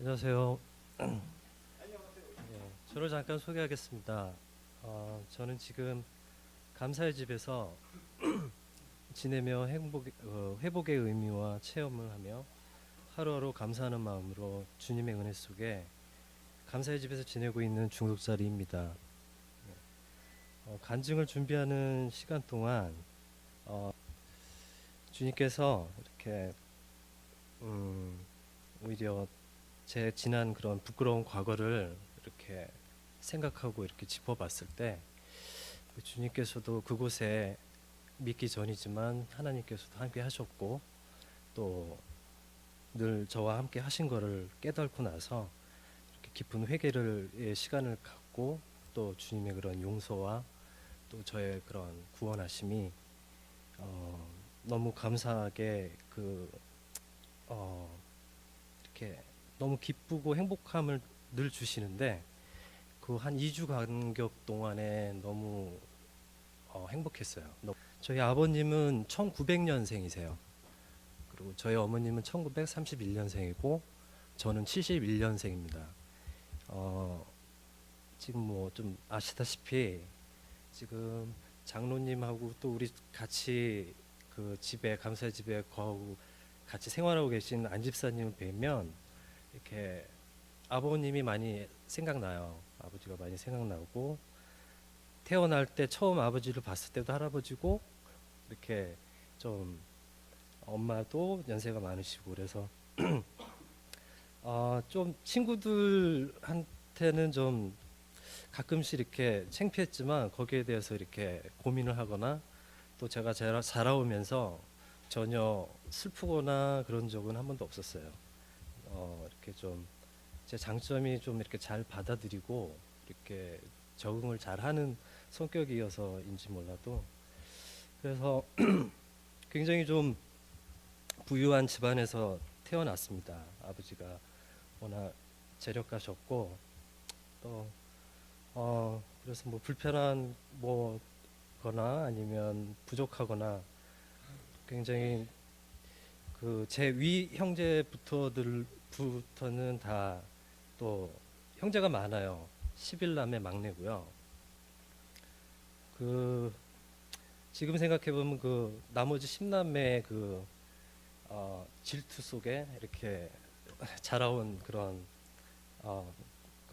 안녕하세요. 저를 잠깐 소개하겠습니다. 저는 지금 감사의 집에서 지내며 회복의 의미와 체험을 하며 하루하루 감사하는 마음으로 주님의 은혜 속에 감사의 집에서 지내고 있는 중독자리입니다. 간증을 준비하는 시간 동안 주님께서 이렇게 오히려 제 지난 그런 부끄러운 과거를 이렇게 생각하고 이렇게 짚어봤을 때 주님께서도 그곳에 믿기 전이지만 하나님께서도 함께 하셨고 또 늘 저와 함께 하신 것을 깨닫고 나서 이렇게 깊은 회개를 시간을 갖고 또 주님의 그런 용서와 또 저의 그런 구원하심이 너무 감사하게 이렇게 너무 기쁘고 행복함을 늘 주시는데 그 한 2주 간격 동안에 너무 행복했어요. 저희 아버님은 1900년생이세요. 그리고 저희 어머님은 1931년생이고 저는 71년생입니다. 지금 뭐 좀 아시다시피 지금 장로님하고 또 우리 같이 그 집에 감사의 집에 거하고 같이 생활하고 계신 안집사님을 뵈면 이렇게 아버님이 많이 생각나요. 아버지가 많이 생각나고 태어날 때 처음 아버지를 봤을 때도 할아버지고 이렇게 좀 엄마도 연세가 많으시고 그래서 좀 친구들한테는 좀 가끔씩 이렇게 창피했지만 거기에 대해서 이렇게 고민을 하거나 또 제가 자라오면서 전혀 슬프거나 그런 적은 한 번도 없었어요. 이렇게 좀 제 장점이 좀 이렇게 잘 받아들이고 이렇게 적응을 잘하는 성격이어서인지 몰라도 그래서 굉장히 좀 부유한 집안에서 태어났습니다. 아버지가 워낙 재력가셨고 또 그래서 뭐 불편한 뭐거나 아니면 부족하거나 굉장히 그 제 위 형제부터는 다 또 형제가 많아요. 11남매 막내고요. 그 지금 생각해 보면 그 나머지 10남매의 그 질투 속에 이렇게 자라온 그런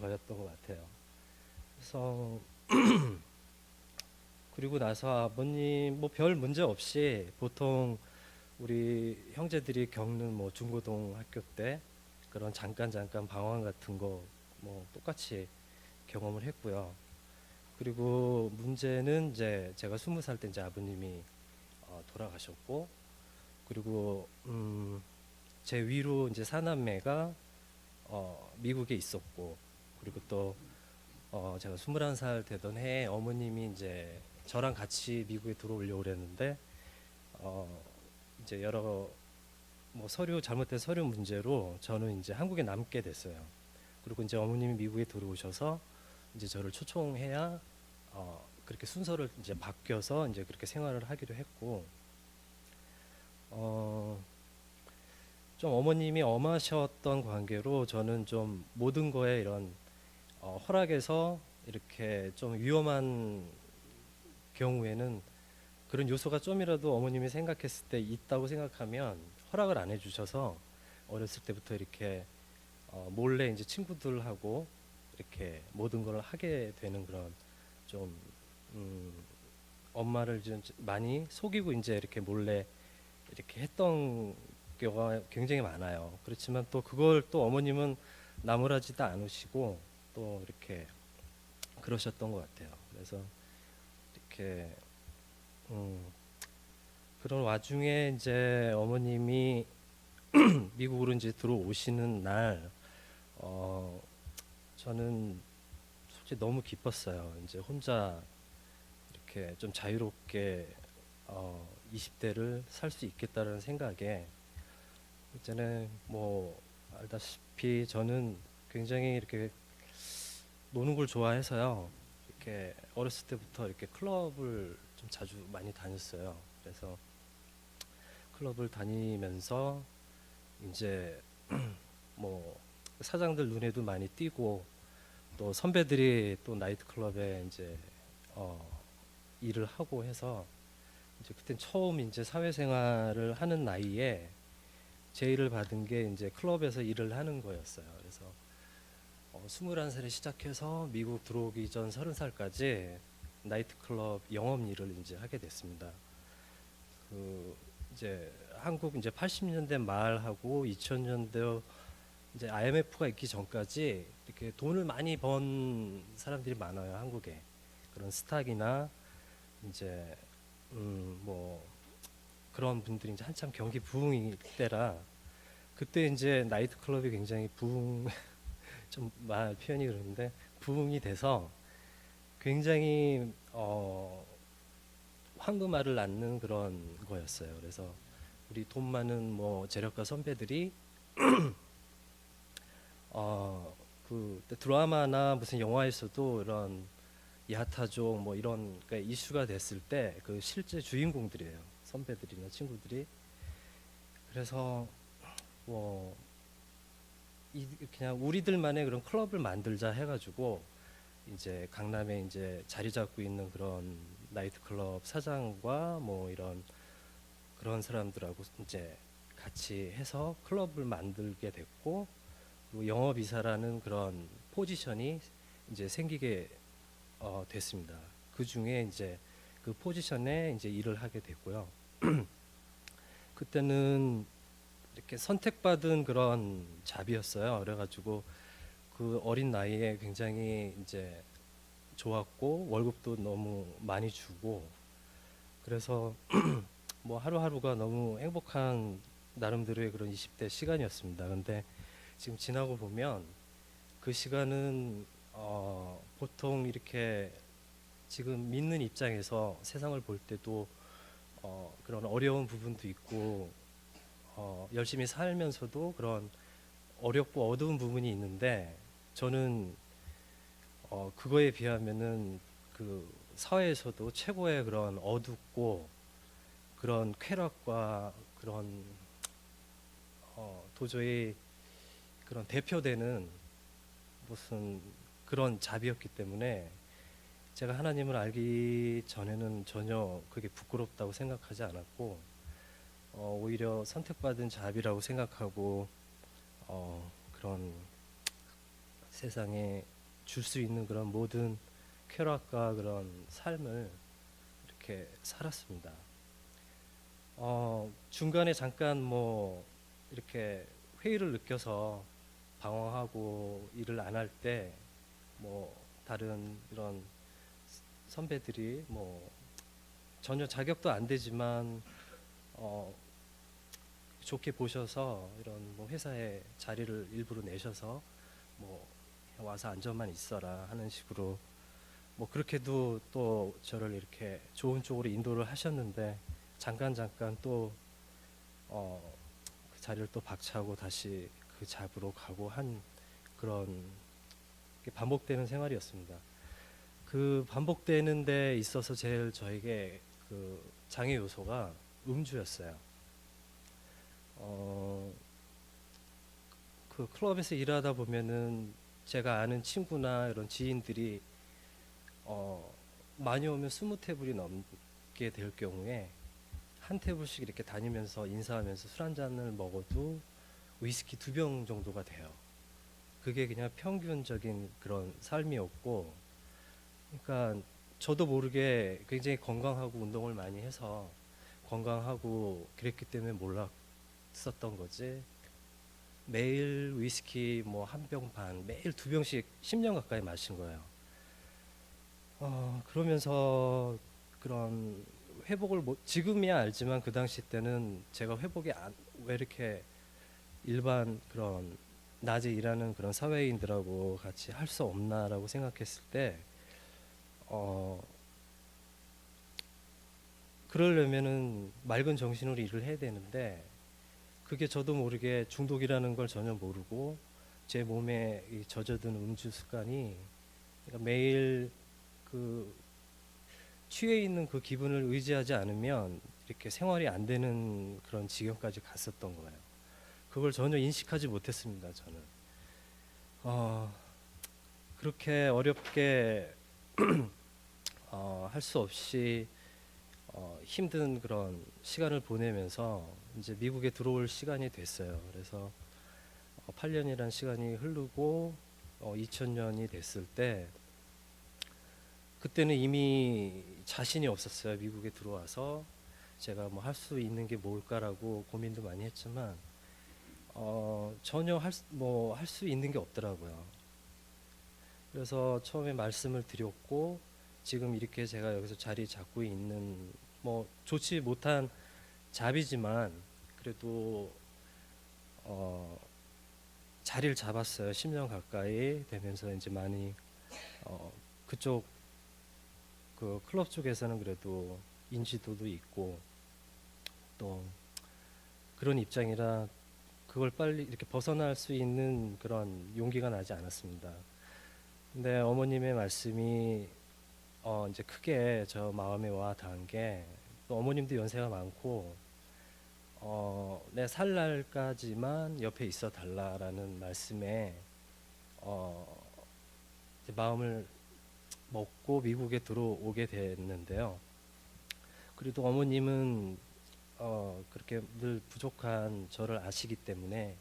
거였던 것 같아요. 그래서 그리고 나서 아버님 뭐 별 문제 없이 보통 우리 형제들이 겪는 뭐 중고등학교 때 그런 잠깐 방황 같은 거 뭐 똑같이 경험을 했고요. 그리고 문제는 이제 제가 20살 때 이제 아버님이 돌아가셨고 그리고 제 위로 이제 사남매가 미국에 있었고 그리고 또 제가 21살 되던 해에 어머님이 이제 저랑 같이 미국에 들어오려고 그랬는데 이제 여러 뭐 잘못된 서류 문제로 저는 이제 한국에 남게 됐어요. 그리고 이제 어머님이 미국에 들어오셔서 이제 저를 초청해야 그렇게 순서를 이제 바뀌어서 이제 그렇게 생활을 하기로 했고 좀 어머님이 엄하셨던 관계로 저는 좀 모든 거에 이런 허락에서 이렇게 좀 위험한 경우에는 그런 요소가 좀이라도 어머님이 생각했을 때 있다고 생각하면 허락을 안 해주셔서 어렸을 때부터 이렇게 몰래 이제 친구들하고 이렇게 모든 걸 하게 되는 그런 좀 엄마를 좀 많이 속이고 이제 이렇게 몰래 이렇게 했던 경우가 굉장히 많아요. 그렇지만 또 그걸 또 어머님은 나무라지도 않으시고 또 이렇게 그러셨던 것 같아요. 그래서 이렇게 그런 와중에 이제 어머님이 미국으로 이제 들어오시는 날 저는 솔직히 너무 기뻤어요. 이제 혼자 이렇게 좀 자유롭게 20대를 살 수 있겠다는 생각에 이제는 뭐 알다시피 저는 굉장히 이렇게 노는 걸 좋아해서요. 이렇게 어렸을 때부터 이렇게 클럽을 좀 자주 많이 다녔어요. 그래서 클럽을 다니면서 이제 뭐 사장들 눈에도 많이 띄고 또 선배들이 또 나이트클럽에 이제 일을 하고 해서 이제 그때 처음 이제 사회생활을 하는 나이에 제의를 받은 게 이제 클럽에서 일을 하는 거였어요. 그래서 21살에 시작해서 미국 들어오기 전 30살까지 나이트클럽 영업 일을 이제 하게 됐습니다. 그 이제 한국 이제 80년대 말하고 2000년대 이제 IMF가 있기 전까지 이렇게 돈을 많이 번 사람들이 많아요, 한국에. 그런 스탁이나 이제 뭐 그런 분들이 이제 한참 경기 부흥일 때라 그때 이제 나이트 클럽이 굉장히 부흥 좀 말 표현이 그런데 부흥이 돼서 굉장히 황금알을 낳는 그런 거였어요. 그래서 우리 돈 많은 뭐 재력가 선배들이 그 드라마나 무슨 영화에서도 이런 야타족 뭐 이런 그러니까 이슈가 됐을 때 그 실제 주인공들이에요. 선배들이나 친구들이. 그래서 뭐 그냥 우리들만의 그런 클럽을 만들자 해가지고 이제 강남에 이제 자리 잡고 있는 그런 나이트클럽 사장과 뭐 이런 그런 사람들하고 이제 같이 해서 클럽을 만들게 됐고 그리고 영업이사라는 그런 포지션이 이제 생기게 됐습니다. 그 중에 이제 그 포지션에 이제 일을 하게 됐고요. 그때는 이렇게 선택받은 그런 잡이었어요. 그래가지고 그 어린 나이에 굉장히 이제 좋았고 월급도 너무 많이 주고 그래서 뭐 하루하루가 너무 행복한 나름대로의 그런 20대 시간이었습니다. 근데 지금 지나고 보면 그 시간은 보통 이렇게 지금 믿는 입장에서 세상을 볼 때도 그런 어려운 부분도 있고 열심히 살면서도 그런 어렵고 어두운 부분이 있는데 저는 그거에 비하면은 그 사회에서도 최고의 그런 어둡고 그런 쾌락과 그런 도저히 그런 대표되는 무슨 그런 잡이었기 때문에 제가 하나님을 알기 전에는 전혀 그게 부끄럽다고 생각하지 않았고 오히려 선택받은 잡이라고 생각하고 그런 세상에 줄 수 있는 그런 모든 쾌락과 그런 삶을 이렇게 살았습니다. 중간에 잠깐 뭐 이렇게 회의를 느껴서 방황하고 일을 안 할 때 뭐 다른 이런 선배들이 뭐 전혀 자격도 안 되지만 좋게 보셔서 이런 뭐 회사에 자리를 일부러 내셔서 뭐 와서 앉아만 있어라 하는 식으로 뭐 그렇게도 또 저를 이렇게 좋은 쪽으로 인도를 하셨는데 잠깐 또 그 자리를 또 박차고 다시 그 잡으로 가고 한 그런 반복되는 생활이었습니다. 그 반복되는 데 있어서 제일 저에게 그 장애 요소가 음주였어요. 그 클럽에서 일하다 보면은 제가 아는 친구나 이런 지인들이 많이 오면 20테이블이 넘게 될 경우에 한 테이블씩 이렇게 다니면서 인사하면서 술 한 잔을 먹어도 위스키 2병 정도가 돼요. 그게 그냥 평균적인 그런 삶이었고, 그러니까 저도 모르게 굉장히 건강하고 운동을 많이 해서 건강하고 그랬기 때문에 몰랐었던 거지. 매일 위스키 뭐 한 병 반, 매일 2병씩 10년 가까이 마신 거예요. 그러면서 그런 회복을 지금이야 알지만 그 당시 때는 제가 회복이 왜 이렇게 일반 그런 낮에 일하는 그런 사회인들하고 같이 할 수 없나라고 생각했을 때 그러려면은 맑은 정신으로 일을 해야 되는데 그게 저도 모르게 중독이라는 걸 전혀 모르고 제 몸에 이 젖어든 음주 습관이 그러니까 매일 그 취해 있는 그 기분을 의지하지 않으면 이렇게 생활이 안 되는 그런 지경까지 갔었던 거예요. 그걸 전혀 인식하지 못했습니다, 저는. 어, 그렇게 어렵게 할 수 없이 힘든 그런 시간을 보내면서 이제 미국에 들어올 시간이 됐어요. 그래서 8년이라는 시간이 흐르고 2000년이 됐을 때 그때는 이미 자신이 없었어요. 미국에 들어와서 제가 뭐 할 수 있는 게 뭘까라고 고민도 많이 했지만 전혀 할 수 있는 게 없더라고요. 그래서 처음에 말씀을 드렸고 지금 이렇게 제가 여기서 자리 잡고 있는 뭐 좋지 못한 잡이지만 그래도 어, 자리를 잡았어요. 10년 가까이 되면서 이제 많이 그쪽 그 클럽 쪽에서는 그래도 인지도도 있고 또 그런 입장이라 그걸 빨리 이렇게 벗어날 수 있는 그런 용기가 나지 않았습니다. 근데 어머님의 말씀이 이제 크게 저 마음에 와 닿은 게 또 어머님도 연세가 많고 내 살 날까지만 옆에 있어 달라라는 말씀에 어, 이제 마음을 먹고 미국에 들어오게 됐는데요. 그래도 어머님은 그렇게 늘 부족한 저를 아시기 때문에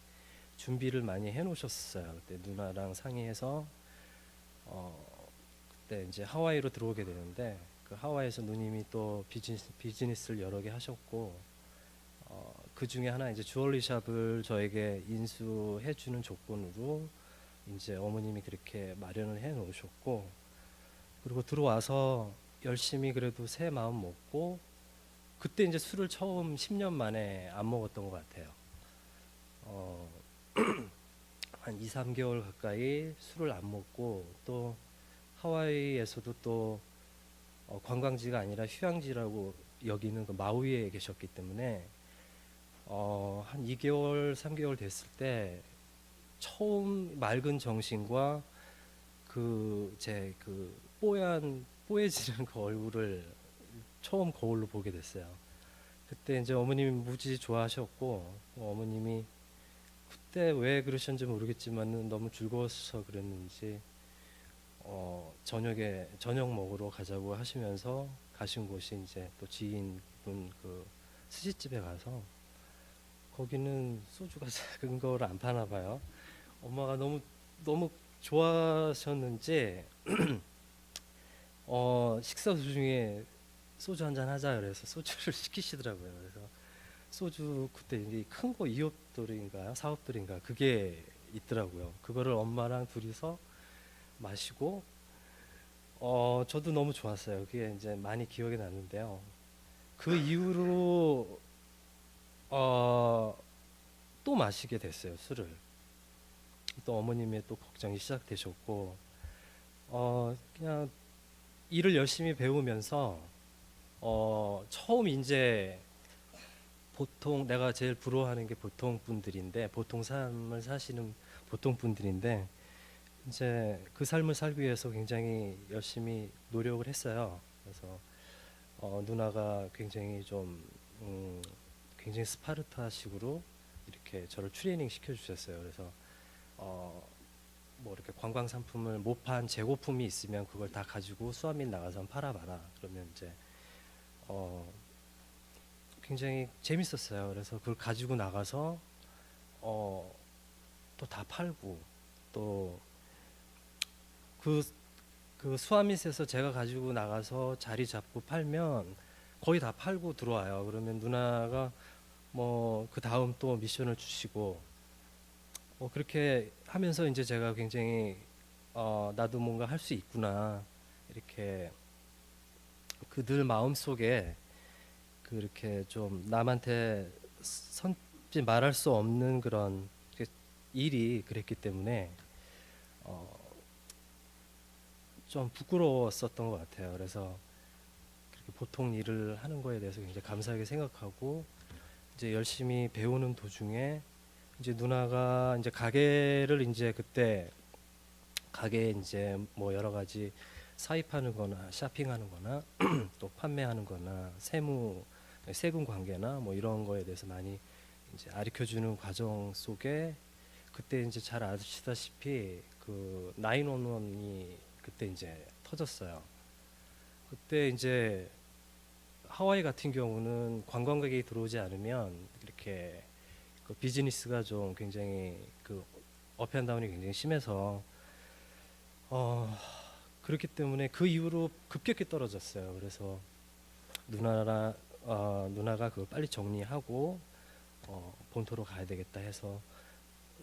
준비를 많이 해놓으셨어요. 그때 누나랑 상의해서 그때 이제 하와이로 들어오게 되는데 그 하와이에서 누님이 또 비즈니스를 여러 개 하셨고 그 중에 하나 이제 주얼리 샵을 저에게 인수해 주는 조건으로 이제 어머님이 그렇게 마련을 해 놓으셨고 그리고 들어와서 열심히 그래도 새 마음 먹고 그때 이제 술을 처음 10년 만에 안 먹었던 것 같아요. 어, 한 2, 3개월 가까이 술을 안 먹고 또 하와이에서도 또 관광지가 아니라 휴양지라고 여기는 그 마우이에 계셨기 때문에 한 2개월, 3개월 됐을 때 처음 맑은 정신과 그 제 그 뽀얘지는 그 얼굴을 처음 거울로 보게 됐어요. 그때 이제 어머님이 무지 좋아하셨고 어머님이 그때 왜 그러셨는지 모르겠지만 너무 즐거워서 그랬는지 저녁에 저녁 먹으러 가자고 하시면서 가신 곳이 이제 또 지인분 그 스시집에 가서 거기는 소주가 작은 거를 안 파나 봐요. 엄마가 너무 좋아하셨는지 식사 도중에 소주 한잔 하자 그래서 소주를 시키시더라고요. 그래서 소주 그때 이제 큰 거 2홉돌인가 4홉돌인가 그게 있더라고요. 그거를 엄마랑 둘이서 마시고 저도 너무 좋았어요. 그게 이제 많이 기억에 나는데요. 그 이후로 어, 또 마시게 됐어요, 술을. 또 어머님의 또 걱정이 시작되셨고 그냥 일을 열심히 배우면서 처음 이제 보통 내가 제일 부러워하는 게 보통 분들인데 보통 삶을 사시는 보통 분들인데 이제 그 삶을 살기 위해서 굉장히 열심히 노력을 했어요. 그래서 누나가 굉장히 좀 굉장히 스파르타식으로 이렇게 저를 트레이닝 시켜 주셨어요. 그래서 어, 뭐 이렇게 관광 상품을 못 판 재고품이 있으면 그걸 다 가지고 수화민 나가서 한번 팔아봐라. 그러면 이제 어, 굉장히 재밌었어요. 그래서 그걸 가지고 나가서 또 다 팔고 또 그 수아밋에서 제가 가지고 나가서 자리 잡고 팔면 거의 다 팔고 들어와요. 그러면 누나가 뭐 그 다음 또 미션을 주시고 그렇게 하면서 이제 제가 굉장히 나도 뭔가 할 수 있구나 이렇게 그 늘 마음 속에 그렇게 좀 남한테 선지 말할 수 없는 그런 일이 그랬기 때문에 어, 좀 부끄러웠었던 것 같아요. 그래서 그렇게 보통 일을 하는 거에 대해서 굉장히 감사하게 생각하고 이제 열심히 배우는 도중에 이제 누나가 이제 가게를 이제 그때 가게에 이제 뭐 여러 가지 사입하는 거나 쇼핑하는 거나 또 판매하는 거나 세금 관계나 뭐 이런 거에 대해서 많이 이제 가르쳐 주는 과정 속에 그때 이제 잘 아시다시피 그 911이 그때 이제 터졌어요. 그때 이제 하와이 같은 경우는 관광객이 들어오지 않으면 이렇게 그 비즈니스가 좀 굉장히 그 업앤다운이 굉장히 심해서 어 그렇기 때문에 그 이후로 급격히 떨어졌어요. 그래서 누나가 그걸 빨리 정리하고 본토로 가야 되겠다 해서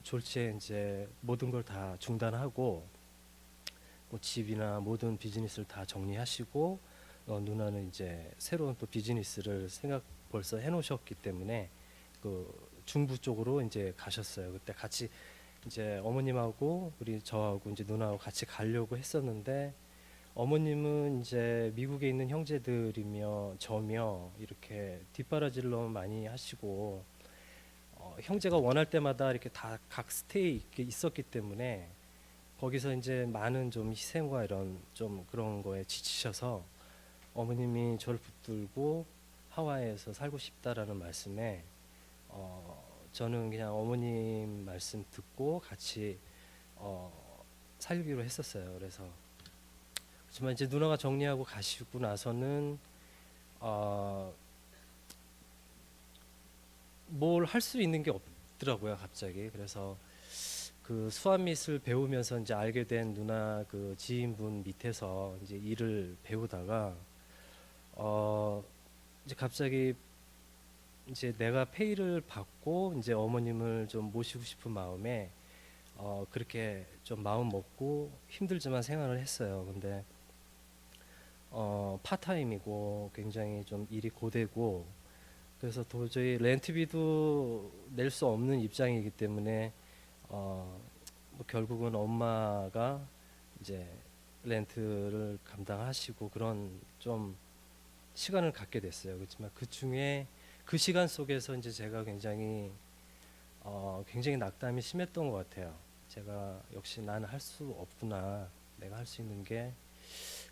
졸지에 이제 모든 걸 다 중단하고 뭐 집이나 모든 비즈니스를 다 정리하시고 누나는 이제 새로운 또 비즈니스를 생각 벌써 해놓으셨기 때문에 그 중부 쪽으로 이제 가셨어요. 그때 같이 이제 어머님하고 우리 저하고 이제 누나하고 같이 가려고 했었는데 어머님은 이제 미국에 있는 형제들이며 저며 이렇게 뒷바라지를 너무 많이 하시고 형제가 원할 때마다 이렇게 다 각 스테이 이렇게 있었기 때문에 거기서 이제 많은 좀 희생과 이런 좀 그런 거에 지치셔서 어머님이 저를 붙들고 하와이에서 살고 싶다라는 말씀에 저는 그냥 어머님 말씀 듣고 같이 어, 살기로 했었어요. 그래서 하지만 이제 누나가 정리하고 가시고 나서는 어, 뭘 할 수 있는 게 없더라고요, 갑자기. 그래서 그 수완밑을 배우면서 이제 알게 된 누나 그 지인분 밑에서 이제 일을 배우다가 어 이제 갑자기 이제 내가 페이를 받고 이제 어머님을 좀 모시고 싶은 마음에 그렇게 좀 마음 먹고 힘들지만 생활을 했어요. 근데 파타임이고 굉장히 좀 일이 고되고 그래서 도저히 렌트비도 낼 수 없는 입장이기 때문에 뭐 결국은 엄마가 이제 렌트를 감당하시고 그런 좀 시간을 갖게 됐어요. 그렇지만 그 중에 그 시간 속에서 이제 제가 굉장히 낙담이 심했던 것 같아요. 제가 역시 나는 할 수 없구나, 내가 할 수 있는 게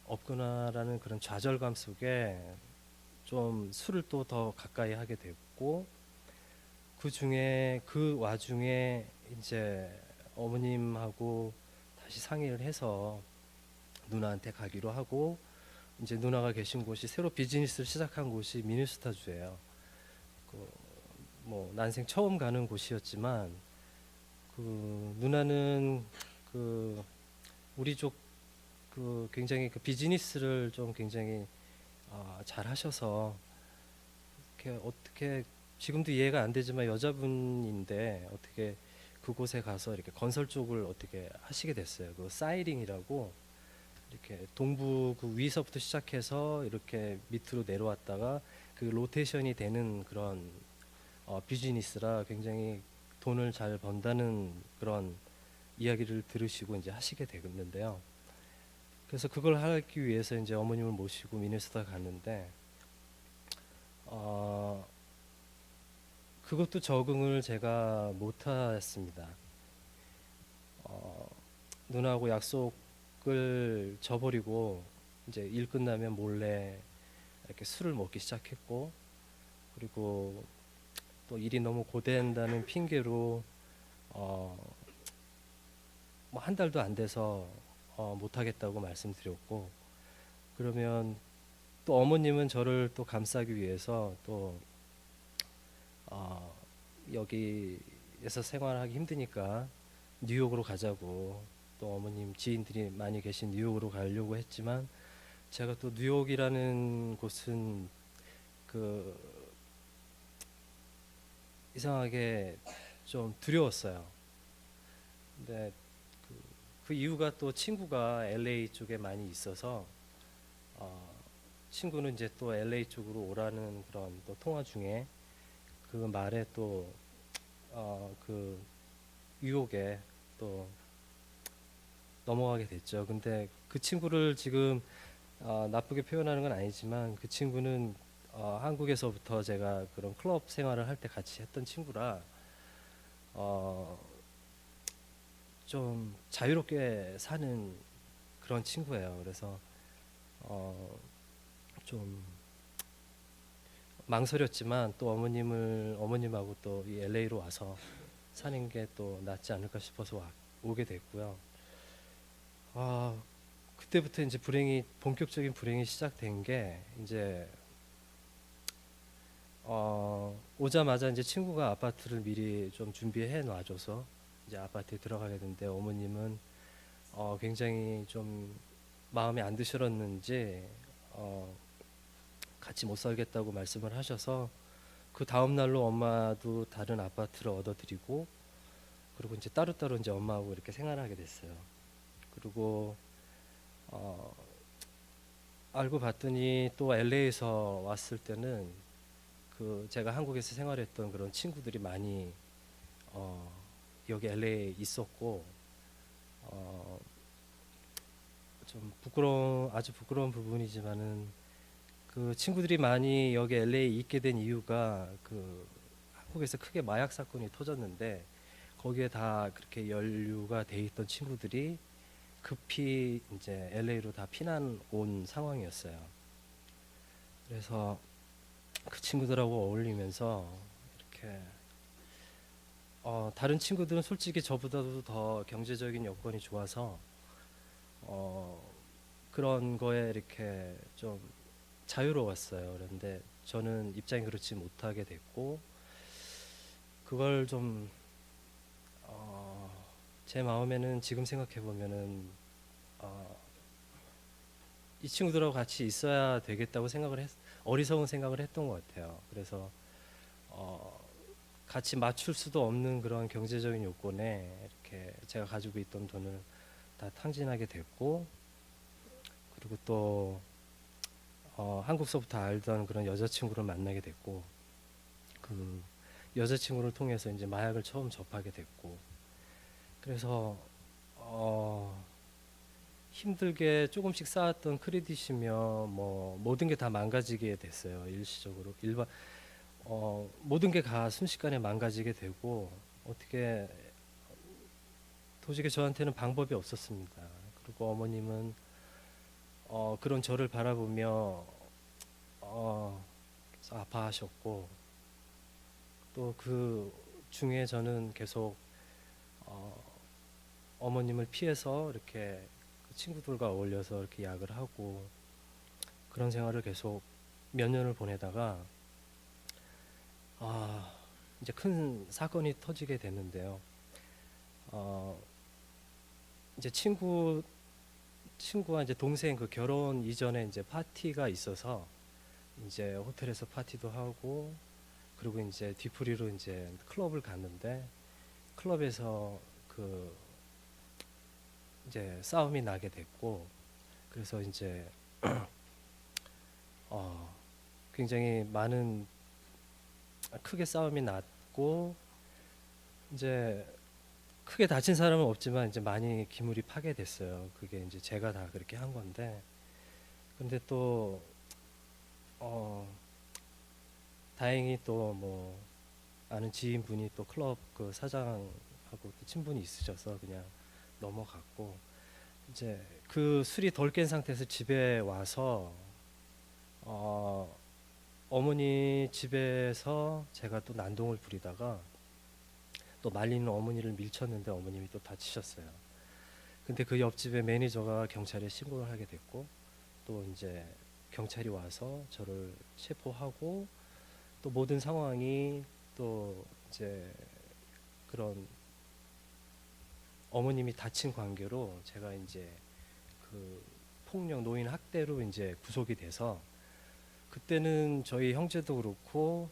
없구나라는 그런 좌절감 속에 좀 술을 또 더 가까이 하게 됐고 그 와중에 이제 어머님하고 다시 상의를 해서 누나한테 가기로 하고 이제 누나가 계신 곳이 새로 비즈니스를 시작한 곳이 미네소타주예요. 그 뭐 난생 처음 가는 곳이었지만 그 누나는 그 우리 쪽 그 굉장히 그 비즈니스를 좀 굉장히 잘 하셔서 이렇게 어떻게 지금도 이해가 안 되지만 여자분인데 어떻게 그곳에 가서 이렇게 건설 쪽을 어떻게 하시게 됐어요. 그 사이링이라고 이렇게 동부 그 위서부터 시작해서 이렇게 밑으로 내려왔다가 그 로테이션이 되는 그런 비즈니스라 굉장히 돈을 잘 번다는 그런 이야기를 들으시고 이제 하시게 됐는데요. 그래서 그걸 하기 위해서 이제 어머님을 모시고 미네소타 갔는데 어, 그것도 적응을 제가 못했습니다. 어, 누나하고 약속을 저버리고 이제 일 끝나면 몰래 이렇게 술을 먹기 시작했고 그리고 또 일이 너무 고된다는 핑계로 뭐 한 달도 안 돼서 못하겠다고 말씀드렸고 그러면 또 어머님은 저를 또 감싸기 위해서 또 어, 여기에서 생활하기 힘드니까 뉴욕으로 가자고 또 어머님 지인들이 많이 계신 뉴욕으로 가려고 했지만 제가 또 뉴욕이라는 곳은 그 이상하게 좀 두려웠어요. 근데 그 이유가 또 친구가 LA 쪽에 많이 있어서 어, 친구는 이제 또 LA 쪽으로 오라는 그런 또 통화 중에 그 말에 또 그 유혹에 또 넘어가게 됐죠. 근데 그 친구를 지금 나쁘게 표현하는 건 아니지만 그 친구는 한국에서부터 제가 그런 클럽 생활을 할 때 같이 했던 친구라 어, 좀 자유롭게 사는 그런 친구예요. 그래서 어, 좀 망설였지만 또 어머님하고 또 이 LA로 와서 사는 게 또 낫지 않을까 싶어서 오게 됐고요. 아, 그때부터 이제 본격적인 불행이 시작된 게 이제 오자마자 이제 친구가 아파트를 미리 좀 준비해 놔줘서 이제 아파트에 들어가게 됐는데 어머님은 굉장히 좀 마음에 안 드셨는지 같이 못 살겠다고 말씀을 하셔서 그 다음 날로 엄마도 다른 아파트를 얻어드리고 그리고 이제 따로따로 이제 엄마하고 이렇게 생활하게 됐어요. 그리고 어, 알고 봤더니 또 LA에서 왔을 때는 그 제가 한국에서 생활했던 그런 친구들이 많이 어, 여기 LA에 있었고 어, 좀 아주 부끄러운 부분이지만은 그 친구들이 많이 여기 LA에 있게 된 이유가 그 한국에서 크게 마약 사건이 터졌는데 거기에 다 그렇게 연루가 돼 있던 친구들이 급히 이제 LA로 다 피난 온 상황이었어요. 그래서 그 친구들하고 어울리면서 이렇게 다른 친구들은 솔직히 저보다도 더 경제적인 여건이 좋아서 어, 그런 거에 이렇게 좀 자유로웠어요. 그런데 저는 입장이 그렇지 못하게 됐고 그걸 좀 제 마음에는 지금 생각해 보면은 어, 이 친구들하고 같이 있어야 되겠다고 어리석은 생각을 했던 것 같아요. 그래서 어, 같이 맞출 수도 없는 그런 경제적인 요건에 이렇게 제가 가지고 있던 돈을 다 탕진하게 됐고 그리고 또 한국서부터 알던 그런 여자친구를 만나게 됐고 그 여자친구를 통해서 이제 마약을 처음 접하게 됐고 그래서 힘들게 조금씩 쌓았던 크레딧이며 뭐 모든 게 다 망가지게 됐어요. 일시적으로 모든 게 다 순식간에 망가지게 되고 어떻게 도저히 저한테는 방법이 없었습니다. 그리고 어머님은 그런 저를 바라보며 그래서 아파하셨고 또 그 중에 저는 계속 어, 어머님을 피해서 이렇게 그 친구들과 어울려서 이렇게 약을 하고 그런 생활을 계속 몇 년을 보내다가 이제 큰 사건이 터지게 됐는데요. 어, 이제 친구와 이제 동생 그 결혼 이전에 이제 파티가 있어서 이제 호텔에서 파티도 하고 그리고 이제 뒤풀이로 이제 클럽을 갔는데 클럽에서 그 이제 싸움이 나게 됐고 그래서 이제 어 굉장히 많은 크게 싸움이 났고 이제 크게 다친 사람은 없지만 이제 많이 기물이 파괴됐어요. 그게 이제 제가 다 그렇게 한 건데 근데 또 어, 다행히 또 뭐 아는 지인분이 또 클럽 그 사장하고 또 친분이 있으셔서 그냥 넘어갔고 이제 그 술이 덜 깬 상태에서 집에 와서 어, 어머니 집에서 제가 또 난동을 부리다가 또 말리는 어머니를 밀쳤는데 어머님이 또 다치셨어요. 근데 그 옆집의 매니저가 경찰에 신고를 하게 됐고 또 이제 경찰이 와서 저를 체포하고 또 모든 상황이 또 이제 그런 어머님이 다친 관계로 제가 이제 그 폭력 노인 학대로 이제 구속이 돼서 그때는 저희 형제도 그렇고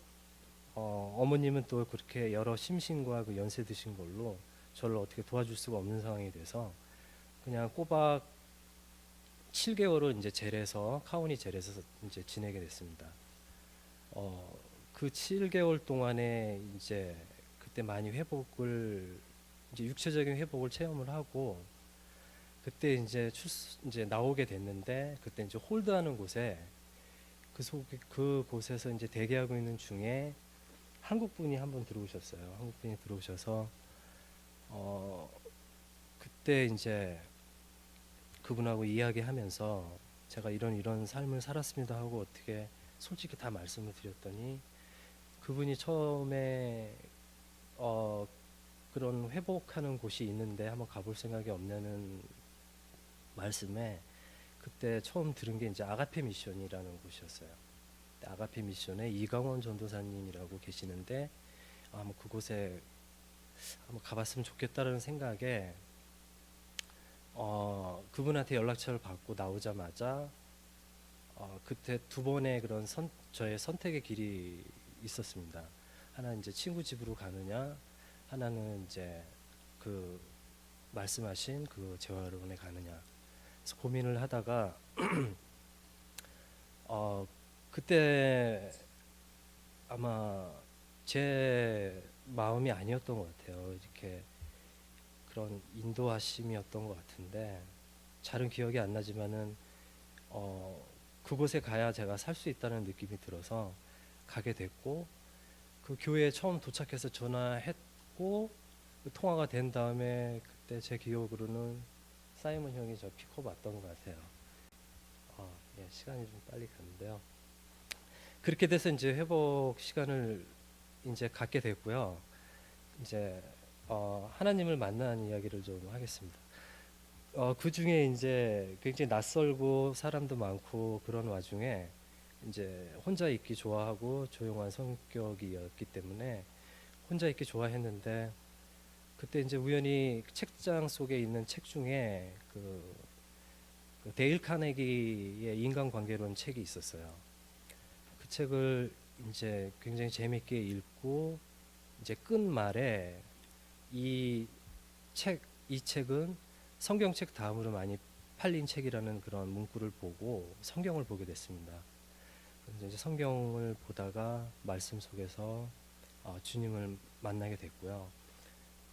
어머님은 또 그렇게 여러 심신과 그 연세 드신 걸로 저를 어떻게 도와줄 수가 없는 상황이 돼서 그냥 꼬박 7개월을 이제 젤에서 카운티 젤에서 이제 지내게 됐습니다. 그 7개월 동안에 이제 그때 많이 회복을 이제 육체적인 회복을 체험을 하고 그때 이제 나오게 됐는데 그때 이제 홀드하는 곳에 그곳에서 이제 대기하고 있는 중에 한국 분이 한 분 들어오셨어요. 한국 분이 들어오셔서 어 그때 이제 그분하고 이야기하면서 제가 이런 삶을 살았습니다 하고 어떻게 솔직히 다 말씀을 드렸더니 그분이 처음에 어 그런 회복하는 곳이 있는데 한번 가볼 생각이 없냐는 말씀에 그때 처음 들은 게 이제 아가페 미션이라는 곳이었어요. 아가페 미션에 이강원 전도사님이라고 계시는데 뭐 그곳에 한번 가봤으면 좋겠다라는 생각에 그분한테 연락처를 받고 나오자마자 그때 두 번의 그런 저의 선택의 길이 있었습니다. 하나는 이제 친구 집으로 가느냐, 하나는 이제 그 말씀하신 그 재활원에 가느냐. 그래서 고민을 하다가 그때 아마 제 마음이 아니었던 것 같아요. 이렇게 그런 인도하심이었던 것 같은데 잘은 기억이 안 나지만은 그곳에 가야 제가 살 수 있다는 느낌이 들어서 가게 됐고 그 교회에 처음 도착해서 전화했고 그 통화가 된 다음에 그때 제 기억으로는 사이먼 형이 저 픽업 왔던 것 같아요. 예, 시간이 좀 빨리 갔는데요. 그렇게 돼서 이제 회복 시간을 이제 갖게 됐고요. 이제 하나님을 만난 이야기를 좀 하겠습니다. 그 중에 이제 굉장히 낯설고 사람도 많고 그런 와중에 이제 혼자 있기 좋아하고 조용한 성격이었기 때문에 혼자 있기 좋아했는데 그때 이제 우연히 책장 속에 있는 책 중에 그 데일 카네기의 인간관계론 책이 있었어요. 그 책을 이제 굉장히 재밌게 읽고 이제 끝말에 이 책은 성경책 다음으로 많이 팔린 책이라는 그런 문구를 보고 성경을 보게 됐습니다. 그래서 이제 성경을 보다가 말씀 속에서 주님을 만나게 됐고요.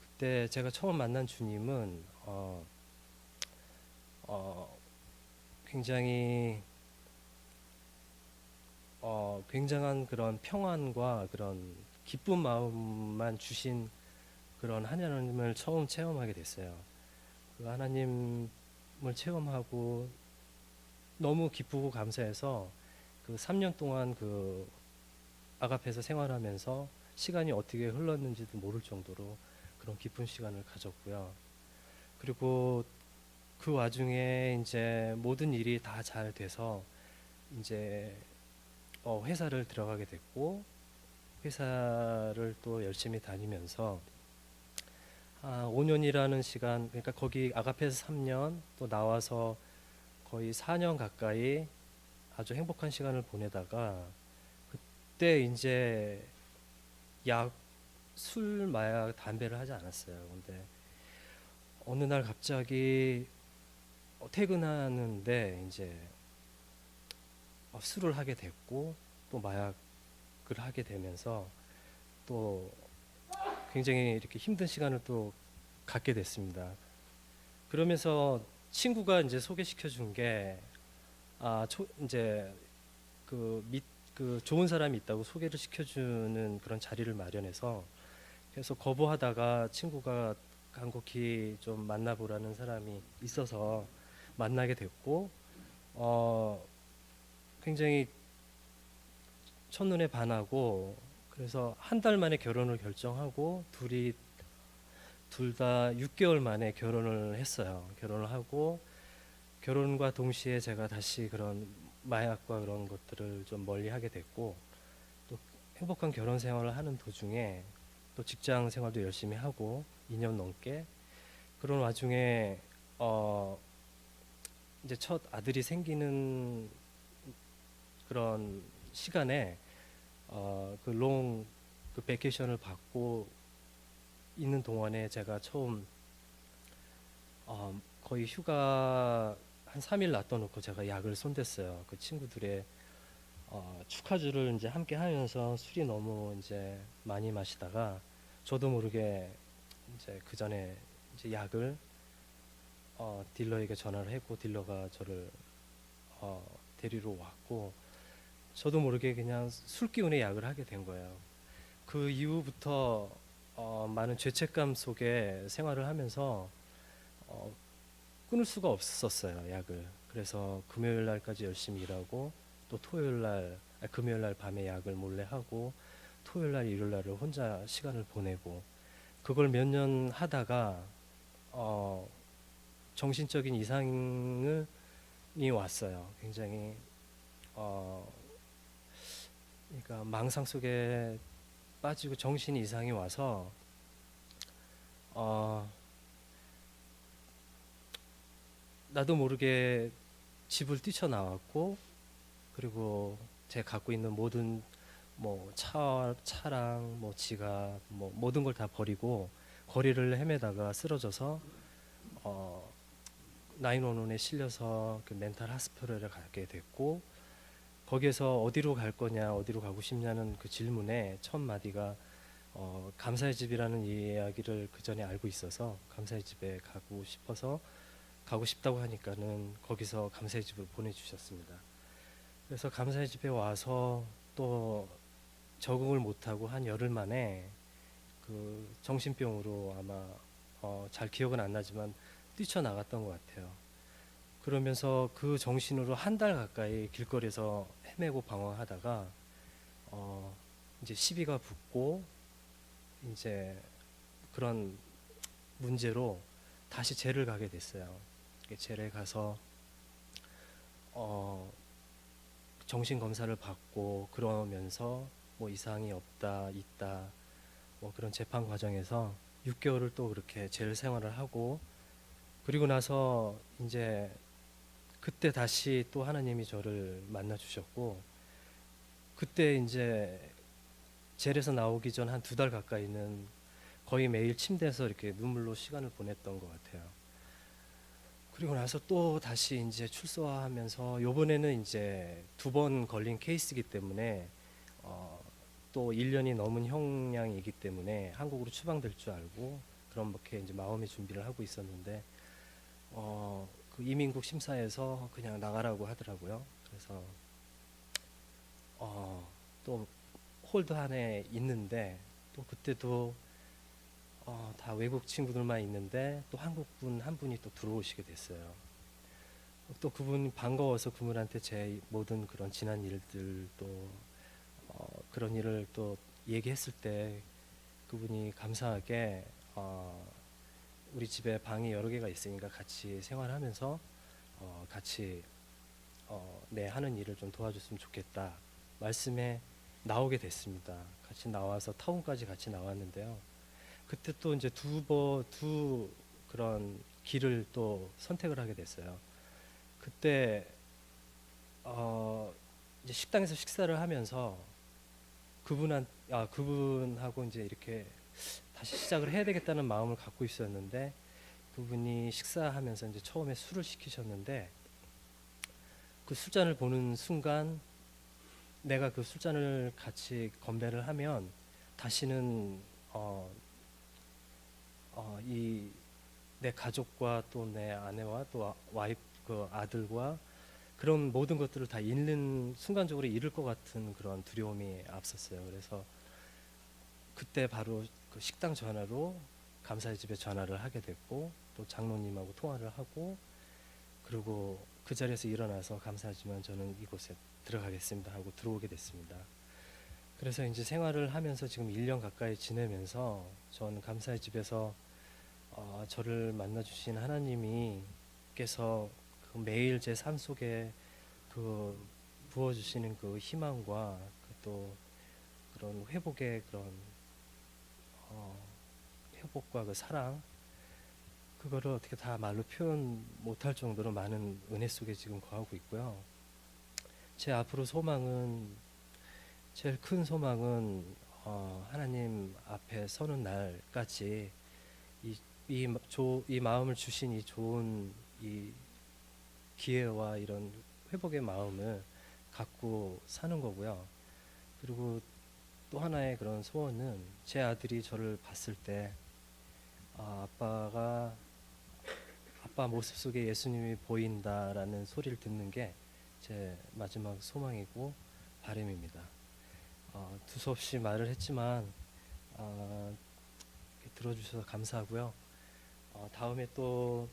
그때 제가 처음 만난 주님은 굉장히 굉장한 그런 평안과 그런 기쁜 마음만 주신 그런 하나님을 처음 체험하게 됐어요. 그 하나님을 체험하고 너무 기쁘고 감사해서 그 3년 동안 그 아가페에서 생활하면서 시간이 어떻게 흘렀는지도 모를 정도로 그런 기쁜 시간을 가졌고요. 그리고 그 와중에 이제 모든 일이 다 잘 돼서 이제 회사를 들어가게 됐고 회사를 또 열심히 다니면서 5년이라는 시간, 그러니까 거기 아가페에서 3년 또 나와서 거의 4년 가까이 아주 행복한 시간을 보내다가 그때 이제 약, 술, 마약, 담배를 하지 않았어요. 근데 어느 날 갑자기 퇴근하는데 이제 술을 하게 됐고 또 마약을 하게 되면서 또 굉장히 이렇게 힘든 시간을 또 갖게 됐습니다. 그러면서 친구가 이제 소개시켜 준 게 이제 그 좋은 사람이 있다고 소개를 시켜주는 그런 자리를 마련해서 그래서 거부하다가 친구가 간곡히 좀 만나보라는 사람이 있어서 만나게 됐고 굉장히 첫눈에 반하고 그래서 한 달 만에 결혼을 결정하고 둘 다 6개월 만에 결혼을 했어요. 결혼을 하고 결혼과 동시에 제가 다시 그런 마약과 그런 것들을 좀 멀리하게 됐고 또 행복한 결혼 생활을 하는 도중에 또 직장 생활도 열심히 하고 2년 넘게 그런 와중에 이제 첫 아들이 생기는 그런 시간에 그 베케이션을 받고 있는 동안에 제가 처음 거의 휴가 한 3일 놔둬놓고 제가 약을 손댔어요. 그 친구들의 축하주를 이제 함께 하면서 술이 너무 이제 많이 마시다가 저도 모르게 이제 그 전에 이제 약을 딜러에게 전화를 했고 딜러가 저를 데리러 왔고 저도 모르게 그냥 술 기운의 약을 하게 된 거예요. 그 이후부터 많은 죄책감 속에 생활을 하면서 끊을 수가 없었어요, 약을. 그래서 금요일 날까지 열심히 일하고 또 금요일 날 밤에 약을 몰래 하고 토요일 날 일요일 날을 혼자 시간을 보내고 그걸 몇 년 하다가 정신적인 이상이 왔어요. 굉장히 그러니까 망상 속에 빠지고 정신 이상이 와서 나도 모르게 집을 뛰쳐나왔고, 그리고 제가 갖고 있는 모든 뭐 차랑 뭐 지갑 뭐 모든 걸 다 버리고 거리를 헤매다가 쓰러져서 911에 실려서 그 멘탈 하스피털에 가게 됐고, 거기에서 어디로 갈 거냐, 어디로 가고 싶냐는 그 질문에 첫 마디가 감사의 집이라는 이야기를 그 전에 알고 있어서 감사의 집에 가고 싶어서 가고 싶다고 하니까는 거기서 감사의 집을 보내주셨습니다. 그래서 감사의 집에 와서 또 적응을 못하고 한 열흘 만에 그 정신병으로 아마 잘 기억은 안 나지만 뛰쳐나갔던 것 같아요. 그러면서 그 정신으로 한 달 가까이 길거리에서 헤매고 방황하다가 이제 시비가 붙고 이제 그런 문제로 다시 제를 가게 됐어요. 제를 가서 정신 검사를 받고 그러면서 뭐 이상이 없다, 있다, 뭐 그런 재판 과정에서 6개월을 또 그렇게 제를 생활을 하고, 그리고 나서 이제 그때 다시 또 하나님이 저를 만나 주셨고, 그때 이제 젤에서 나오기 전 한 2달 가까이는 거의 매일 침대에서 이렇게 눈물로 시간을 보냈던 것 같아요. 그리고 나서 또 다시 이제 출소하면서 요번에는 이제 2번 걸린 케이스이기 때문에 또 1년이 넘은 형량이기 때문에 한국으로 추방될 줄 알고 그렇게 이제 마음의 준비를 하고 있었는데 그 이민국 심사에서 그냥 나가라고 하더라고요. 그래서 또 홀드 안에 있는데, 또 그때도 다 외국 친구들만 있는데 또 한국분 한 분이 또 들어오시게 됐어요. 또 그분 반가워서 그분한테 제 모든 그런 지난 일들 또 그런 일을 또 얘기했을 때 그분이 감사하게 우리 집에 방이 여러 개가 있으니까 같이 생활하면서 같이 내 하는 일을 좀 도와줬으면 좋겠다 말씀에 나오게 됐습니다. 같이 나와서 타운까지 같이 나왔는데요. 그때 또 이제 두 그런 길을 또 선택을 하게 됐어요. 그때 이제 식당에서 식사를 하면서 그분하고 이제 이렇게 다시 시작을 해야 되겠다는 마음을 갖고 있었는데, 그분이 식사하면서 이제 처음에 술을 시키셨는데 그 술잔을 보는 순간 내가 그 술잔을 같이 건배를 하면 다시는 이 내 가족과 또 내 아내와 또 와이프 그 아들과 그런 모든 것들을 다 잃는, 순간적으로 잃을 것 같은 그런 두려움이 앞섰어요. 그래서 그때 바로 그 식당 전화로 감사의 집에 전화를 하게 됐고, 또 장로님하고 통화를 하고, 그리고 그 자리에서 일어나서 감사하지만 저는 이곳에 들어가겠습니다 하고 들어오게 됐습니다. 그래서 이제 생활을 하면서 지금 1년 가까이 지내면서 저는 감사의 집에서 저를 만나 주신 하나님이께서 그 매일 제 삶 속에 그 부어 주시는 그 희망과 또 그런 회복의 그런 회복과 그 사랑, 그거를 어떻게 다 말로 표현 못할 정도로 많은 은혜 속에 지금 거하고 있고요. 제 앞으로 소망은, 제일 큰 소망은 하나님 앞에 서는 날까지 이 마음을 주신 이 좋은 이 기회와 이런 회복의 마음을 갖고 사는 거고요. 그리고 또 하나의 그런 소원은 제 아들이 저를 봤을 때 아빠 모습 속에 예수님이 보인다라는 소리를 듣는 게 제 마지막 소망이고 바람입니다. 두서없이 말을 했지만 들어주셔서 감사하고요. 다음에 또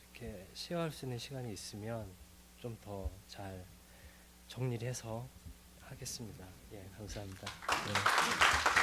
이렇게 쉐어할 수 있는 시간이 있으면 좀 더 잘 정리를 해서 하겠습니다. 예, 감사합니다. 네.